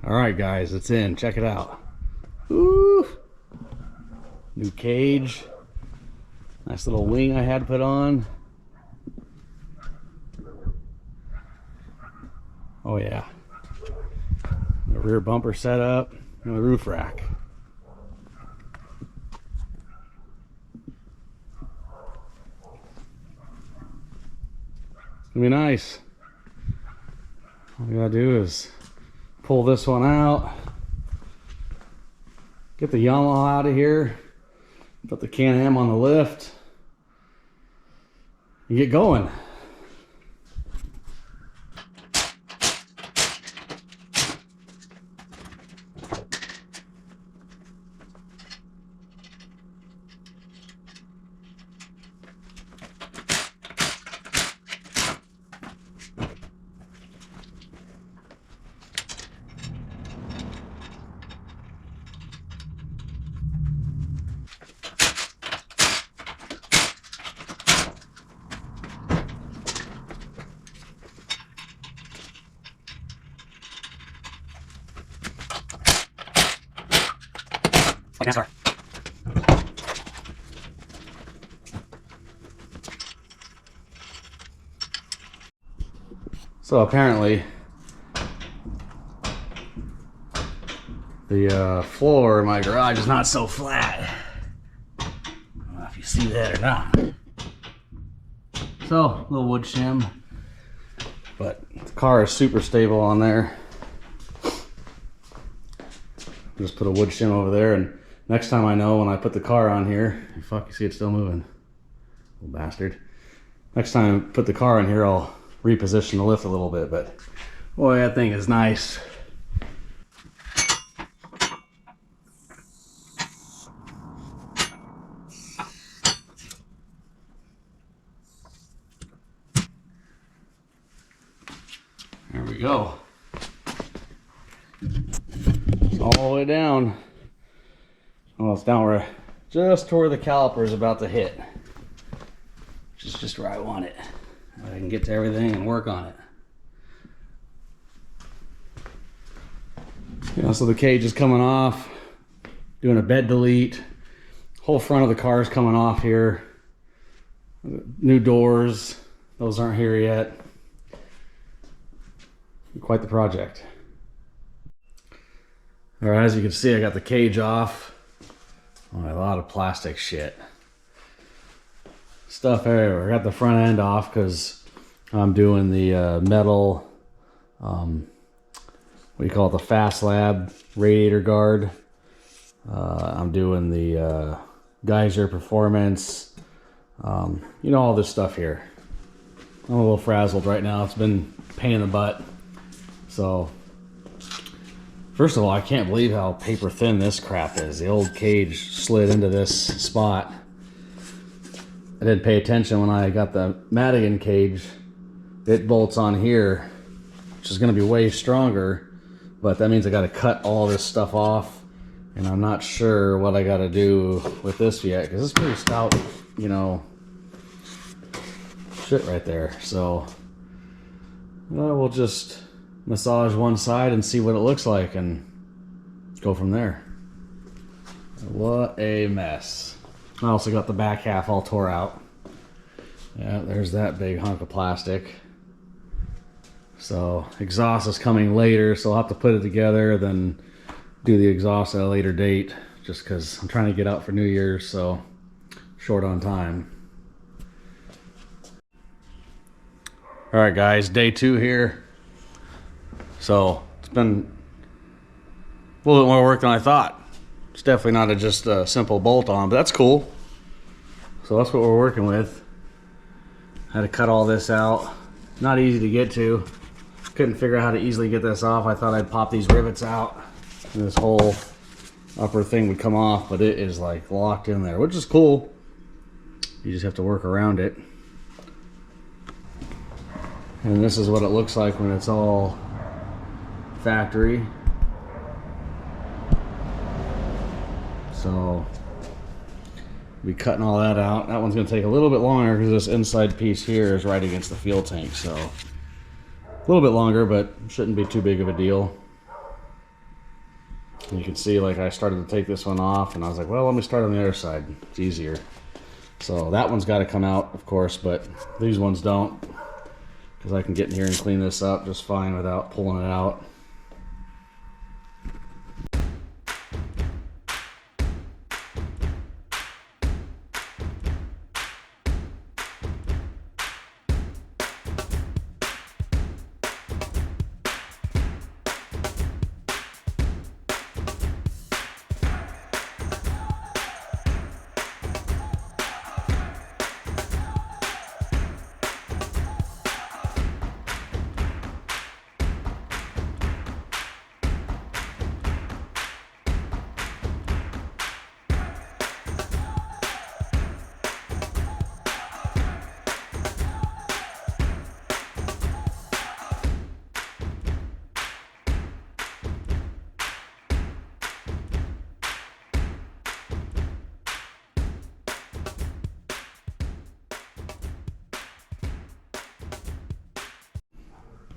All right, guys, it's in. Check it out. Ooh, new cage. Nice little wing I had put on. Oh yeah. The rear bumper set up and the roof rack. It's gonna be nice. All we gotta do is pull this one out, get the Yamaha out of here, put the Can-Am on the lift, and get going. NASCAR. So apparently the floor in my garage is not so flat. I don't know if you see that or not. So a little wood shim, but the car is super stable on there. Just put a wood shim over there, and next time I know when I put the car on here, fuck, you see it's still moving, little bastard. Next time I put the car on here, I'll reposition the lift a little bit, but boy, that thing is nice. There we go. All the way down. Oh, it's down where, just to where the caliper is about to hit, which is just where I want it. I can get to everything and work on it. You know, so the cage is coming off, doing a bed delete. Whole front of the car is coming off here. New doors, those aren't here yet. Quite the project. All right, as you can see, I got the cage off. Oh, a lot of plastic shit. Stuff everywhere. I got the front end off because I'm doing the metal, what do you call it, the Fast Lab radiator guard. I'm doing the Geyser Performance. You know, all this stuff here. I'm a little frazzled right now. It's been a pain in the butt. So, first of all, I can't believe how paper thin this crap is. The old cage slid into this spot. I didn't pay attention when I got the Madigan cage. It bolts on here, which is going to be way stronger, but that means I got to cut all this stuff off, and I'm not sure what I got to do with this yet, because it's pretty stout, you know, shit right there. So, well, we'll just massage one side and see what it looks like and go from there. What a mess. I also got the back half all tore out. Yeah, there's that big hunk of plastic. So exhaust is coming later, so I'll have to put it together, then do the exhaust at a later date, just because I'm trying to get out for New Year's, so short on time. All right, guys, day 2 here. So it's been a little bit more work than I thought. It's definitely not just a simple bolt on, but that's cool. So that's what we're working with. Had to cut all this out. Not easy to get to. Couldn't figure out how to easily get this off. I thought I'd pop these rivets out and this whole upper thing would come off, but it is like locked in there, which is cool. You just have to work around it. And this is what it looks like when it's all factory. So be cutting all that out. That one's going to take a little bit longer because this inside piece here is right against the fuel tank, so a little bit longer, but shouldn't be too big of a deal. And you can see, like, I started to take this one off, and I was like, well, let me start on the other side. It's easier. So that one's got to come out, of course, but these ones don't, because I can get in here and clean this up just fine without pulling it out.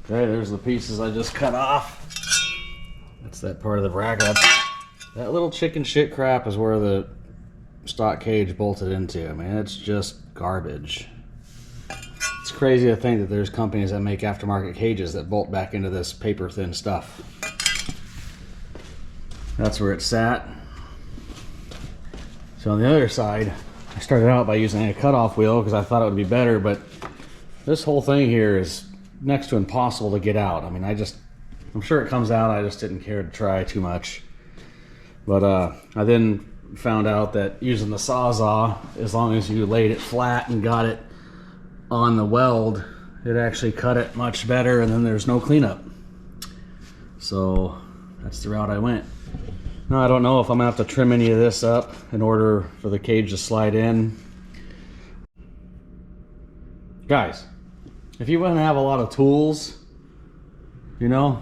Okay, there's the pieces I just cut off. That's that part of the bracket. That little chicken shit crap is where the stock cage bolted into. I mean, it's just garbage. It's crazy to think that there's companies that make aftermarket cages that bolt back into this paper thin stuff. That's where it sat. So on the other side, I started out by using a cutoff wheel because I thought it would be better, but this whole thing here is next to impossible to get out. I mean, I'm sure it comes out, I just didn't care to try too much. But I then found out that using the Sawzall, as long as you laid it flat and got it on the weld, it actually cut it much better, and then there's no cleanup. So that's the route I went. Now I don't know if I'm gonna have to trim any of this up in order for the cage to slide in. Guys, if you want to have a lot of tools, you know,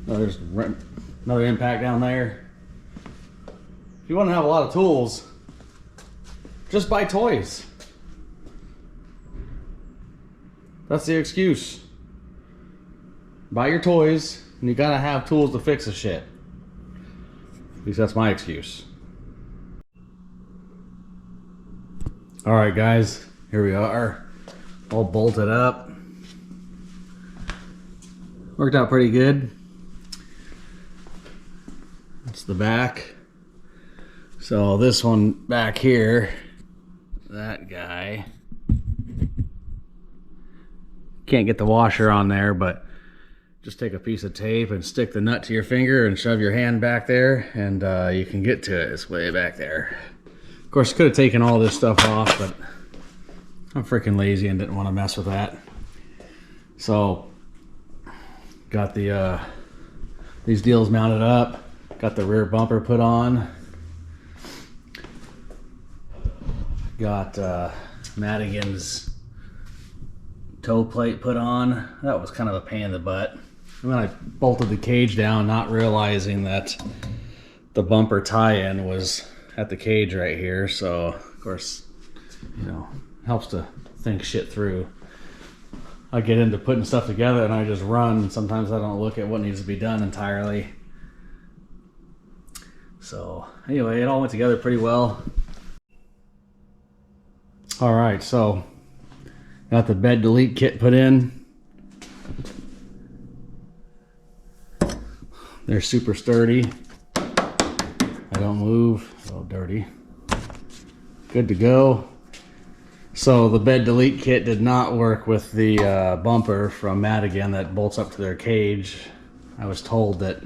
there's another impact down there. If you want to have a lot of tools, just buy toys. That's the excuse. Buy your toys, and you gotta have tools to fix the shit. At least that's my excuse. Alright guys, here we are. All bolted up. Worked out pretty good. That's the back. So this one back here, that guy, can't get the washer on there, but just take a piece of tape and stick the nut to your finger and shove your hand back there, and you can get to it. It's way back there. Of course, could have taken all this stuff off, but I'm freaking lazy and didn't want to mess with that. So got the these deals mounted up, got the rear bumper put on, got Madigan's toe plate put on. That was kind of a pain in the butt. And then I bolted the cage down, not realizing that the bumper tie-in was at the cage right here. So of course, you know, helps to think shit through. I get into putting stuff together and I just run. Sometimes I don't look at what needs to be done entirely. So anyway, it all went together pretty well. All right, so got the bed delete kit put in. They're super sturdy. I don't move. Oh, dirty. Good to go. So the bed delete kit did not work with the bumper from Madigan that bolts up to their cage. I was told that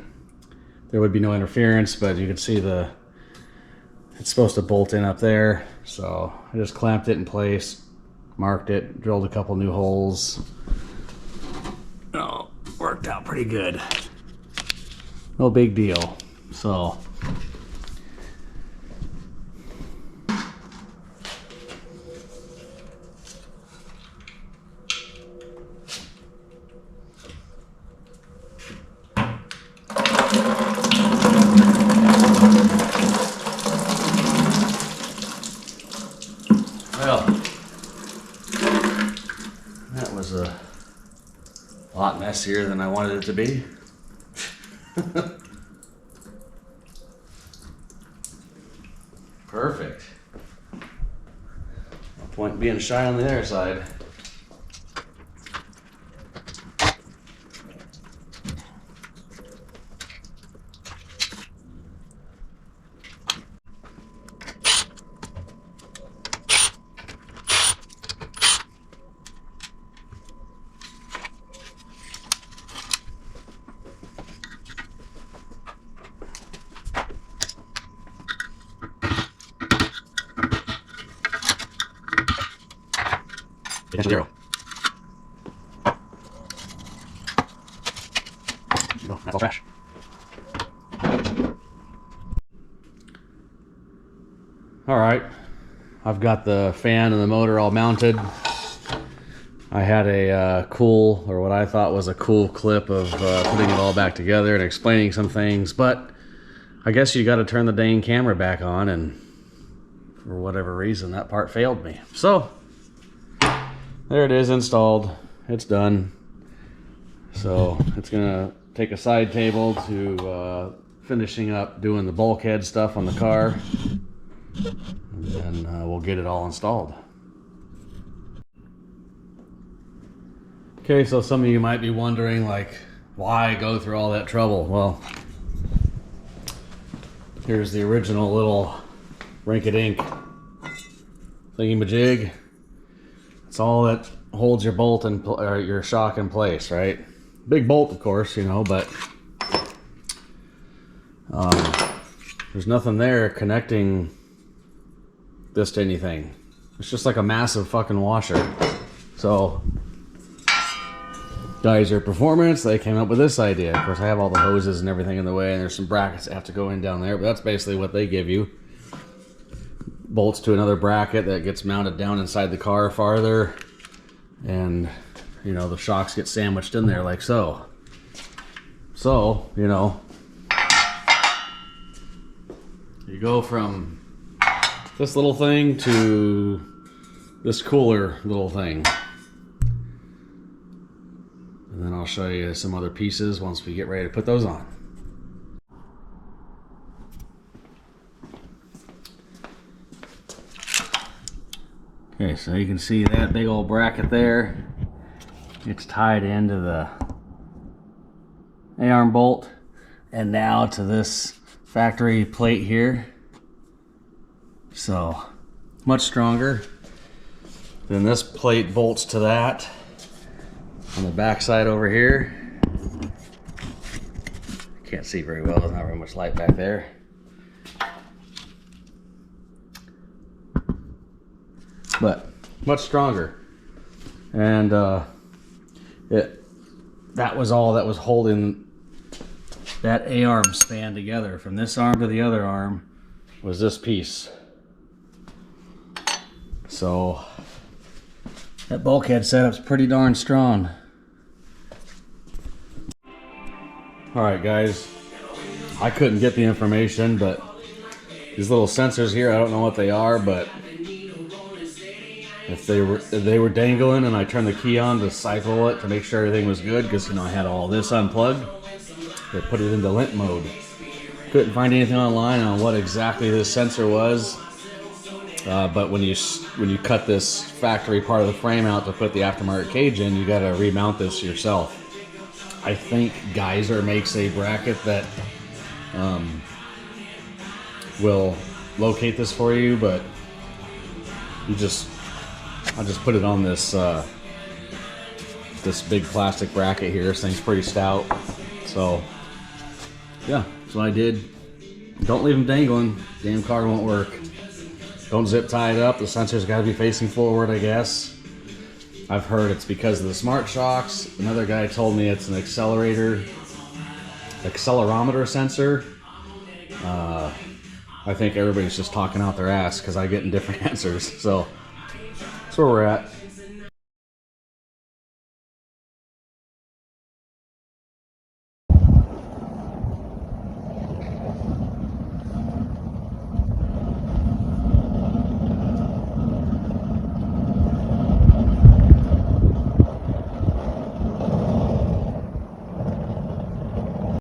there would be no interference, but you can see it's supposed to bolt in up there. So I just clamped it in place, marked it, drilled a couple new holes. Oh, worked out pretty good. No big deal. So well, that was a lot messier than I wanted it to be. Perfect. No point being shy on the other side. Attention zero. No, that's all trash. All right, I've got the fan and the motor all mounted. I had a cool, or what I thought was a cool clip of putting it all back together and explaining some things, but I guess you got to turn the dang camera back on, and for whatever reason that part failed me. So there it is, installed. It's done. So it's gonna take a side table to finishing up doing the bulkhead stuff on the car, and then we'll get it all installed. Okay, so some of you might be wondering, like, why go through all that trouble? Well, here's the original little rink-a-dink thingy-majig. It's all that holds your bolt and or your shock in place, right? Big bolt, of course, you know, but there's nothing there connecting this to anything. It's just like a massive fucking washer. So Geyser Performance, they came up with this idea. Of course, I have all the hoses and everything in the way, and there's some brackets that have to go in down there, but that's basically what they give you. Bolts to another bracket that gets mounted down inside the car farther, and you know, the shocks get sandwiched in there like so. So, you know, you go from this little thing to this cooler little thing. And then I'll show you some other pieces once we get ready to put those on. Okay, so you can see that big old bracket there. It's tied into the A-arm bolt, and now to this factory plate here. So much stronger. Then this plate bolts to that on the back side over here. Can't see very well, there's not very much light back there. But much stronger. And that was all that was holding that A-arm span together. From this arm to the other arm was this piece. So that bulkhead setup's pretty darn strong. Alright guys, I couldn't get the information, but these little sensors here, I don't know what they are, but if they were dangling and I turned the key on to cycle it to make sure everything was good, because you know I had all this unplugged, they put it into lint mode. Couldn't find anything online on what exactly this sensor was, but when you cut this factory part of the frame out to put the aftermarket cage in, you got to remount this yourself. I think Geyser makes a bracket that will locate this for you, but I'll just put it on this this big plastic bracket here. This thing's pretty stout, so yeah, that's what I did. Don't leave them dangling. Damn car won't work. Don't zip tie it up. The sensor's got to be facing forward, I guess. I've heard it's because of the smart shocks. Another guy told me it's an accelerometer sensor. I think everybody's just talking out their ass because I get different answers. So that's where we're at.